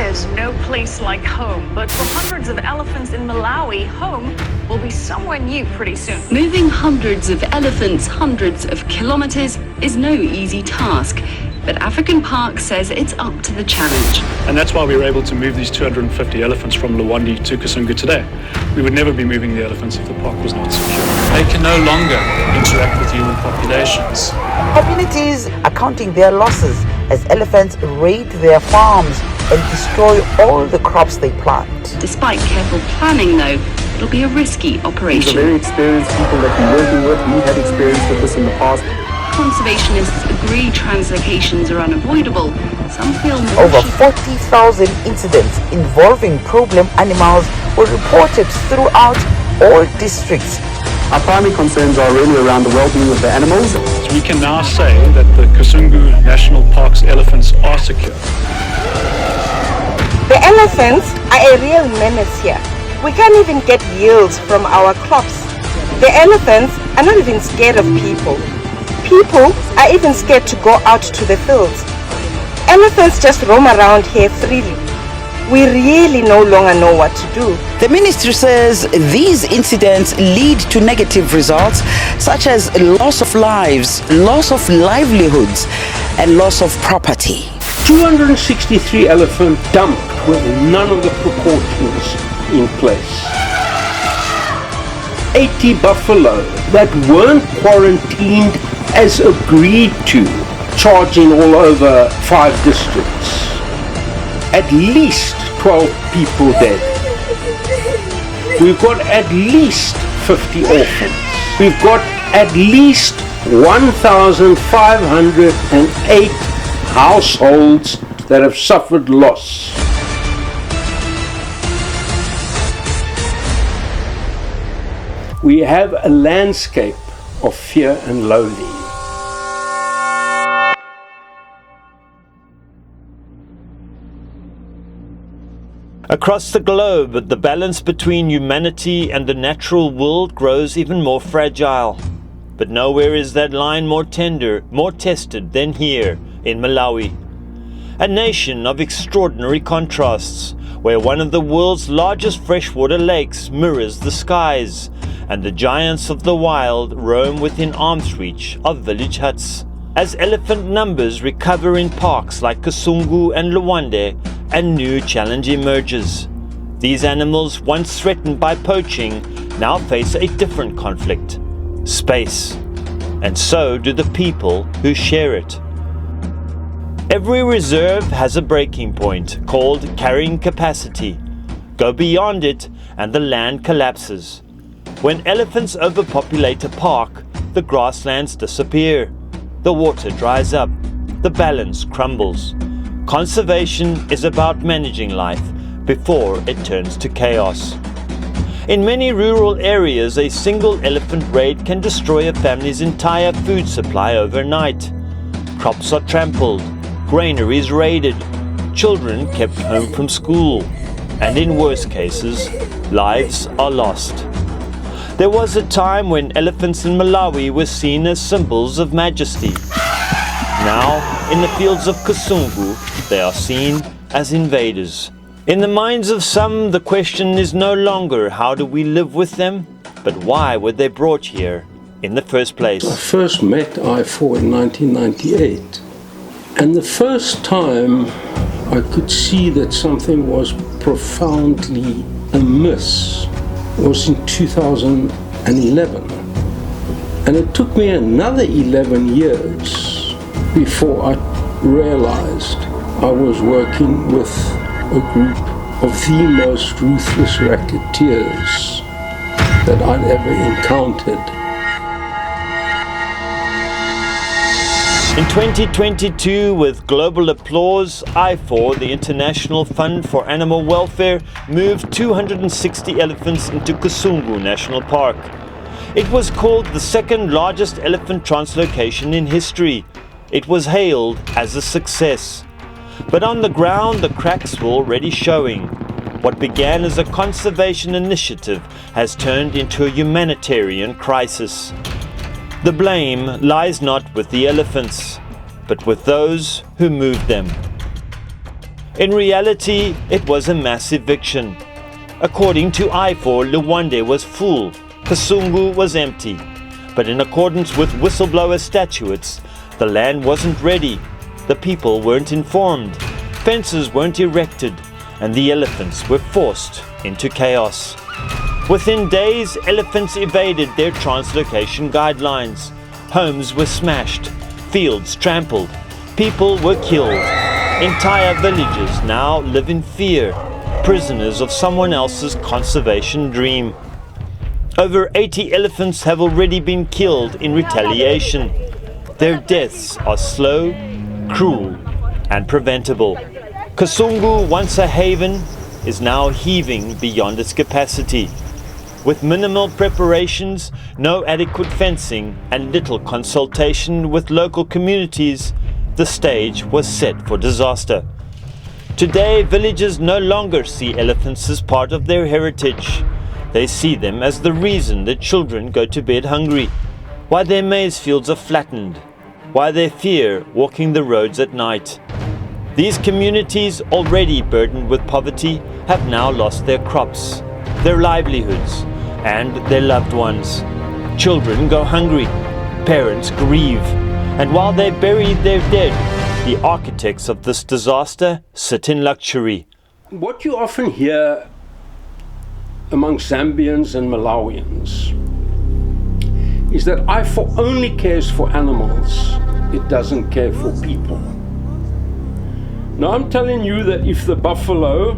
There's no place like home, but for hundreds of elephants in Malawi, home will be somewhere new pretty soon. Moving hundreds of elephants hundreds of kilometers is no easy task, but African Park says it's up to the challenge. And that's why we were able to move these 250 elephants from Luwandi to Kasungu today. We would never be moving the elephants if the park was not secure. They can no longer interact with human populations. Communities are counting their losses as elephants raid their farms and destroy all the crops they plant. Despite careful planning, though, it'll be a risky operation. These are very experienced people that we're working with. We had experience with this in the past. Conservationists agree translocations are unavoidable. Some feel more. Over 40,000 incidents involving problem animals were reported throughout all districts. Our primary concerns are really around the well-being of the animals. So we can now say that the Kasungu National Park's elephants are secure. The elephants are a real menace here. We can't even get yields from our crops. The elephants are not even scared of people. People are even scared to go out to the fields. Elephants just roam around here freely. We really no longer know what to do. The ministry says these incidents lead to negative results such as loss of lives, loss of livelihoods, and loss of property. 263 elephants dumped with none of the precautions in place. 80 buffalo that weren't quarantined as agreed to, charging all over 5 districts. At least 12 people dead. We've got at least 50 orphans. We've got at least 1,508 households that have suffered loss. We have a landscape of fear and loathing. Across the globe, the balance between humanity and the natural world grows even more fragile. But nowhere is that line more tender, more tested than here in Malawi. A nation of extraordinary contrasts, where one of the world's largest freshwater lakes mirrors the skies, and the giants of the wild roam within arm's reach of village huts. As elephant numbers recover in parks like Kasungu and Luwande, a new challenge emerges. These animals, once threatened by poaching, now face a different conflict: space. And so do the people who share it. Every reserve has a breaking point called carrying capacity. Go beyond it and the land collapses. When elephants overpopulate a park, the grasslands disappear. The water dries up. The balance crumbles. Conservation is about managing life before it turns to chaos. In many rural areas, a single elephant raid can destroy a family's entire food supply overnight. Crops are trampled, granaries raided, children kept home from school, and in worse cases, lives are lost. There was a time when elephants in Malawi were seen as symbols of majesty. Now, in the fields of Kasungu, they are seen as invaders. In the minds of some, the question is no longer how do we live with them, but why were they brought here in the first place? I first met IFAW in 1998, and the first time I could see that something was profoundly amiss was in 2011. And it took me another 11 years before I realized I was working with a group of the most ruthless racketeers that I'd ever encountered. In 2022, with global applause, IFAW, the International Fund for Animal Welfare, moved 260 elephants into Kasungu National Park. It was called the second largest elephant translocation in history. It was hailed as a success. But on the ground, the cracks were already showing. What began as a conservation initiative has turned into a humanitarian crisis. The blame lies not with the elephants, but with those who moved them. In reality, it was a mass eviction. According to IFAW, Luwande was full, Kasungu was empty. But in accordance with whistleblower statutes, the land wasn't ready, the people weren't informed, fences weren't erected, and the elephants were forced into chaos. Within days, elephants evaded their translocation guidelines. Homes were smashed, fields trampled, people were killed. Entire villages now live in fear, prisoners of someone else's conservation dream. Over 80 elephants have already been killed in retaliation. Their deaths are slow, cruel, and preventable. Kasungu, once a haven, is now heaving beyond its capacity. With minimal preparations, no adequate fencing, and little consultation with local communities, the stage was set for disaster. Today, villagers no longer see elephants as part of their heritage. They see them as the reason that children go to bed hungry, why their maize fields are flattened, why they fear walking the roads at night. These communities, already burdened with poverty, have now lost their crops, their livelihoods, and their loved ones. Children go hungry, parents grieve, and while they bury their dead, the architects of this disaster sit in luxury. What you often hear among Zambians and Malawians is that IFAW only cares for animals, it doesn't care for people. Now I'm telling you that if the buffalo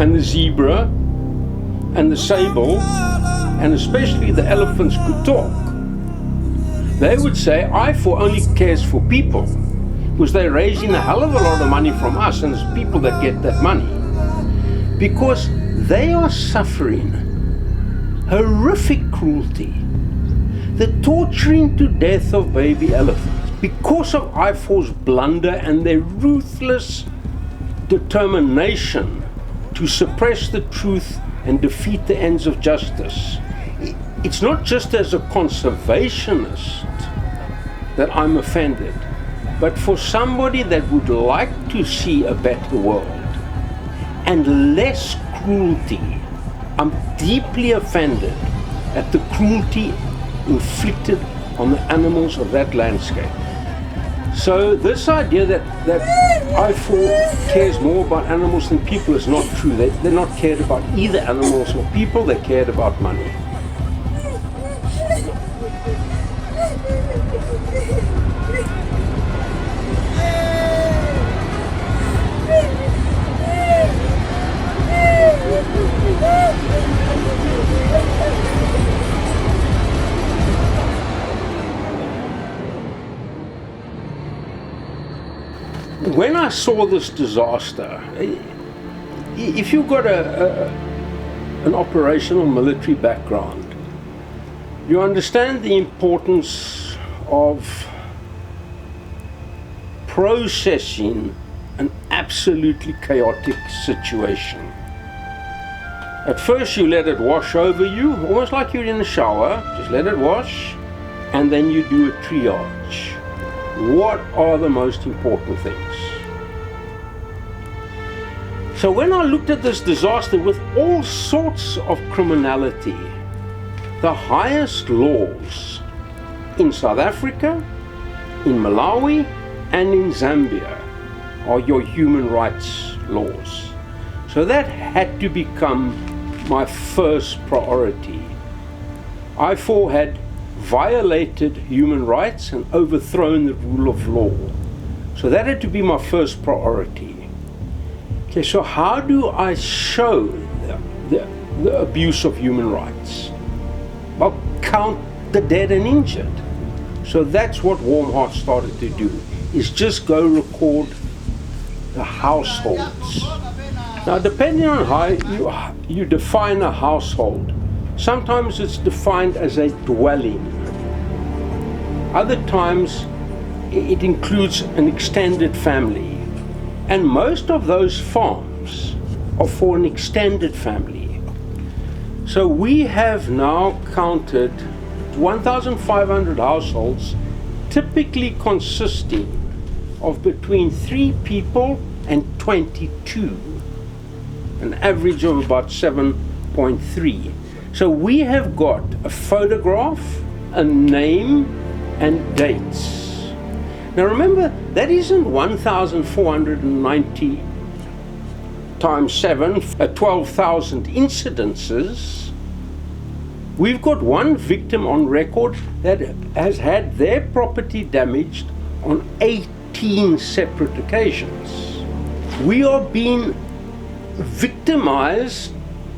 and the zebra and the sable and especially the elephants could talk, they would say IFAW only cares for people because they're raising a hell of a lot of money from us and it's people that get that money. Because they are suffering horrific cruelty, the torturing to death of baby elephants because of IFAW's blunder and their ruthless determination to suppress the truth and defeat the ends of justice. It's not just as a conservationist that I'm offended, but for somebody that would like to see a better world and less cruelty. I'm deeply offended at the cruelty inflicted on the animals of that landscape. So this idea that IFAW cares more about animals than people is not true. They're not cared about either animals or people, they cared about money. When I saw this disaster, if you've got an operational military background, you understand the importance of processing an absolutely chaotic situation. At first you let it wash over you, almost like you're in a shower, just let it wash, and then you do a triage. What are the most important things? So when I looked at this disaster with all sorts of criminality, the highest laws in South Africa, in Malawi, and in Zambia are your human rights laws. So that had to become my first priority. IFAW had violated human rights and overthrown the rule of law. So that had to be my first priority. Okay, so how do I show the abuse of human rights? Well, count the dead and injured. So that's what Warm Heart started to do, is just go record the households. Now, depending on how you define a household, sometimes it's defined as a dwelling. Other times it includes an extended family. And most of those farms are for an extended family. So we have now counted 1,500 households, typically consisting of between 3 people 722, an average of about 7.3. So we have got a photograph, a name, and dates. Now remember, that isn't 1,490 times 7, 12,000 incidences. We've got one victim on record that has had their property damaged on 18 separate occasions. We are being victimized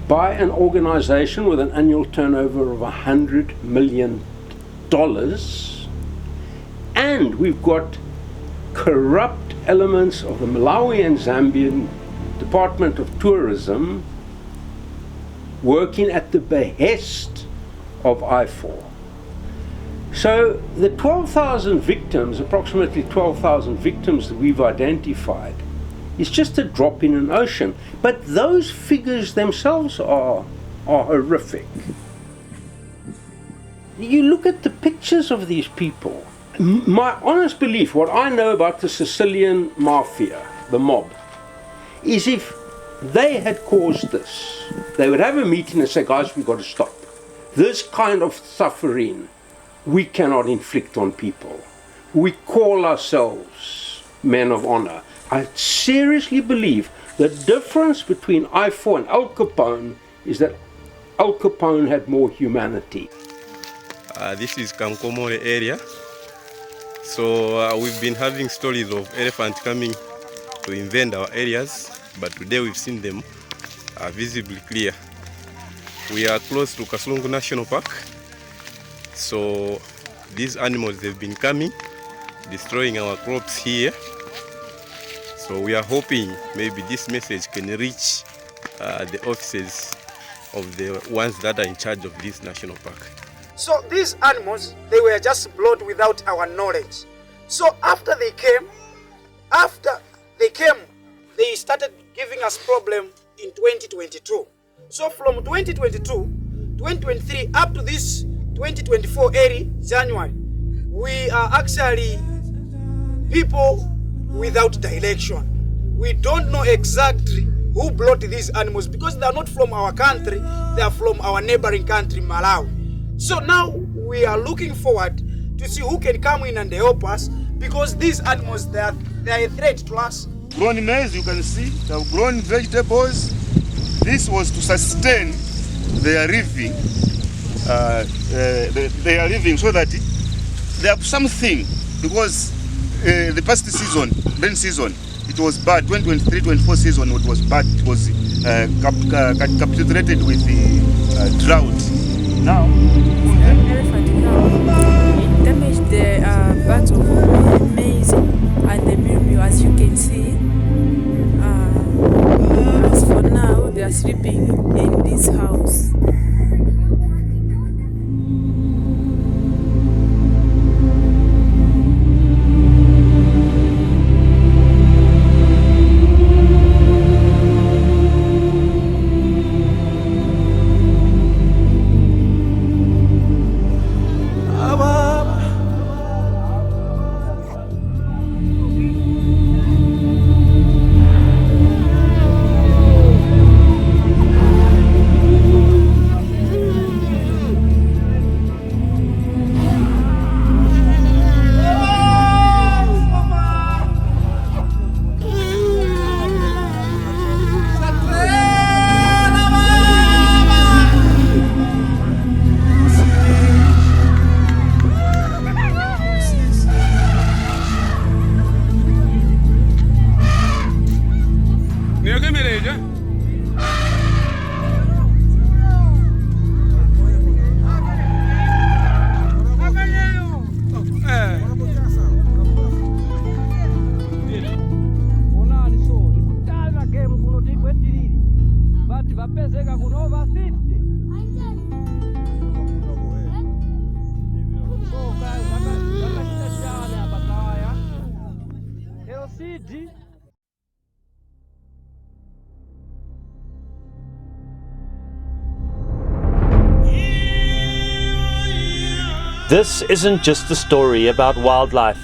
by an organization with an annual turnover of $100 million, and we've got corrupt elements of the Malawi and Zambian Department of Tourism working at the behest of IFAW. So the 12,000 victims, approximately 12,000 victims that we've identified, is just a drop in an ocean. But those figures themselves are horrific. You look at the pictures of these people. My honest belief, what I know about the Sicilian mafia, the mob, is if they had caused this, they would have a meeting and say, guys, we've got to stop. This kind of suffering we cannot inflict on people. We call ourselves men of honor. I seriously believe the difference between IFAW and Al Capone is that Al Capone had more humanity. This is Kankomore area. So we've been having stories of elephants coming to invade our areas, but today we've seen them visibly clear. We are close to Kaslungu National Park. So these animals, they've been coming, destroying our crops here. So we are hoping maybe this message can reach the offices of the ones that are in charge of this national park. So these animals, they were just brought without our knowledge. So after they came, they started giving us problem in 2022. So from 2022, 2023 up to this 2024 January, we are actually people without direction. We don't know exactly who brought these animals because they are not from our country, they are from our neighboring country, Malawi. So now we are looking forward to see who can come in and help us because these animals, they are a threat to us. Grown maize, you can see, they have grown vegetables. This was to sustain their living. They are living so that they have something because the past season, rain season, it was bad. 2023-24 season, it was bad. It was capitulated with the drought. Now, elephant it damaged the parts of maize and the meal, as you can see. As for now, they are sleeping in this house. This isn't just a story about wildlife.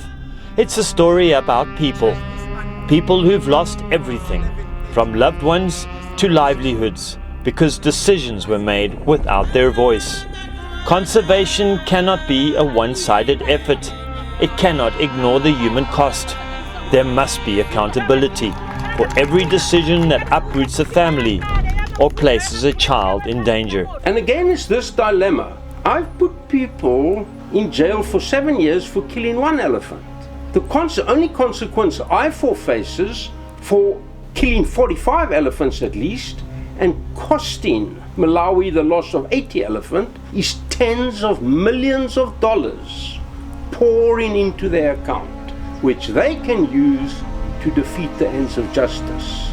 It's a story about people. People who've lost everything, from loved ones to livelihoods, because decisions were made without their voice. Conservation cannot be a one-sided effort. It cannot ignore the human cost. There must be accountability for every decision that uproots a family or places a child in danger. And again, it's this dilemma. I've put people in jail for 7 years for killing one elephant. The only consequence IFAW faces for killing 45 elephants at least and costing Malawi the loss of 80 elephants is tens of millions of dollars pouring into their account, which they can use to defeat the ends of justice.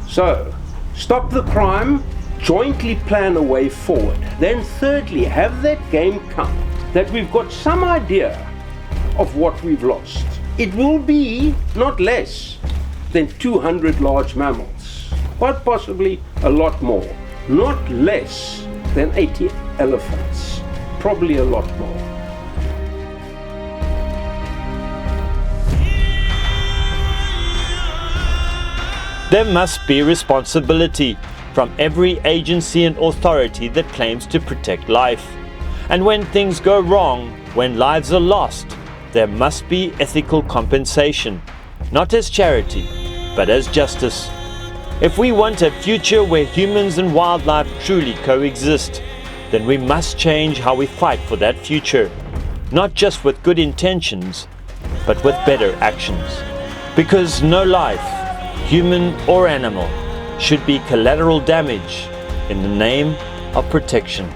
So, stop the crime, jointly plan a way forward. Then thirdly, have that game count, that we've got some idea of what we've lost. It will be not less than 200 large mammals, quite possibly a lot more. Not less than 80 elephants, probably a lot more. There must be responsibility from every agency and authority that claims to protect life. And when things go wrong, when lives are lost, there must be ethical compensation, not as charity, but as justice. If we want a future where humans and wildlife truly coexist, then we must change how we fight for that future, not just with good intentions, but with better actions. Because no life, human or animal, should be collateral damage in the name of protection.